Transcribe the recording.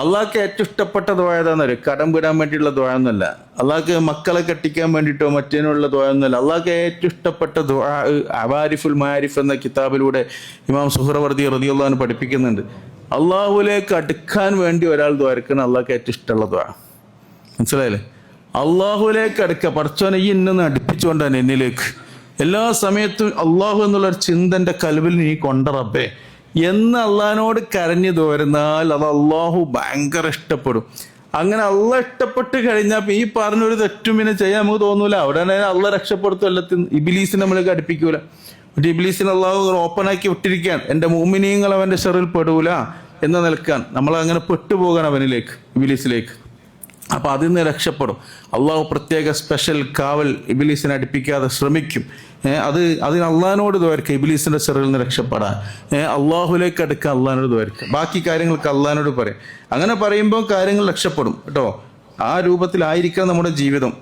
അള്ളാഹ്ക്ക് ഏറ്റവും ഇഷ്ടപ്പെട്ട ദുആ ഏതാണെന്നറിയോ? കടം വിടാൻ വേണ്ടിയുള്ള ദുആ ഒന്നുമല്ല. അള്ളാഹ്ക്ക് മക്കളെ കെട്ടിക്കാൻ വേണ്ടിയിട്ടോ മറ്റേനുള്ള ദുആ ഒന്നുമല്ല. അള്ളാഹ്ക്ക് ഏറ്റവും ഇഷ്ടപ്പെട്ട ദുആ അവാരിഫുൽ മാരിഫ് എന്ന കിതാബിലൂടെ ഇമാം സുഹ്റവർദി റളിയല്ലാഹു അൻഹു പഠിപ്പിക്കുന്നുണ്ട്. അള്ളാഹുലേക്ക് അടുക്കാൻ വേണ്ടി ഒരാൾ ദ്വാരക്കണം അള്ളാഹ്ക്ക് ഏറ്റവും ഇഷ്ടമുള്ള ദുആ. മനസ്സിലായില്ലേ? അള്ളാഹുലേക്ക് അടുക്കുക. പടച്ചോനെ ഈ ഇന്നൊന്ന് അടുപ്പിച്ചുകൊണ്ടാണ് എന്നിലേക്ക് എല്ലാ സമയത്തും അള്ളാഹു എന്നുള്ളൊരു ചിന്തന്റെ കൽവിൽ നീ കൊണ്ട റബ്ബേ എന്ന് അള്ളാഹിനോട് കരഞ്ഞു തോരുന്നാൽ അത് അള്ളാഹു ഭയങ്കര ഇഷ്ടപ്പെടും. അങ്ങനെ അള്ളാഹ് ഇഷ്ടപ്പെട്ട് കഴിഞ്ഞാൽ ഈ പറഞ്ഞൊരു തെറ്റും പിന്നെ ചെയ്യാൻ നമുക്ക് തോന്നൂല. അവിടെ അള്ളാഹ് രക്ഷപ്പെടുത്തും. എല്ലാത്തിനും ഇബിലീസിനെ നമ്മൾക്ക് അടുപ്പിക്കൂല. ഒരു ഇബിലീസിനെ അള്ളാഹു ഓപ്പൺ ആക്കി വിട്ടിരിക്കാൻ എൻ്റെ മുഅ്മിനീങ്ങൾ അവൻ്റെ ഷറിൽ പെടൂല എന്ന് നിൽക്കാൻ നമ്മൾ അങ്ങനെ പെട്ടുപോകാൻ അവനിലേക്ക്, ഇബിലീസിലേക്ക്. അപ്പൊ അതിൽ നിന്ന് രക്ഷപ്പെടും. അള്ളാഹു പ്രത്യേക സ്പെഷ്യൽ കാവൽ ഇബിലീസിനെ അടുപ്പിക്കാതെ ശ്രമിക്കും. അതിന് അള്ളാഹിനോട് ദ്വാരക്കുക, ഇബിലീസിന്റെ ചെറിൽ നിന്ന് രക്ഷപ്പെടാൻ. അള്ളാഹുലേക്ക് അടുക്കുക, അള്ളാഹിനോട് ദ്വാരക്കുക. ബാക്കി കാര്യങ്ങൾക്ക് അള്ളാഹിനോട് പറയാം. അങ്ങനെ പറയുമ്പോൾ കാര്യങ്ങൾ രക്ഷപ്പെടും കേട്ടോ. ആ രൂപത്തിലായിരിക്കാം നമ്മുടെ ജീവിതം.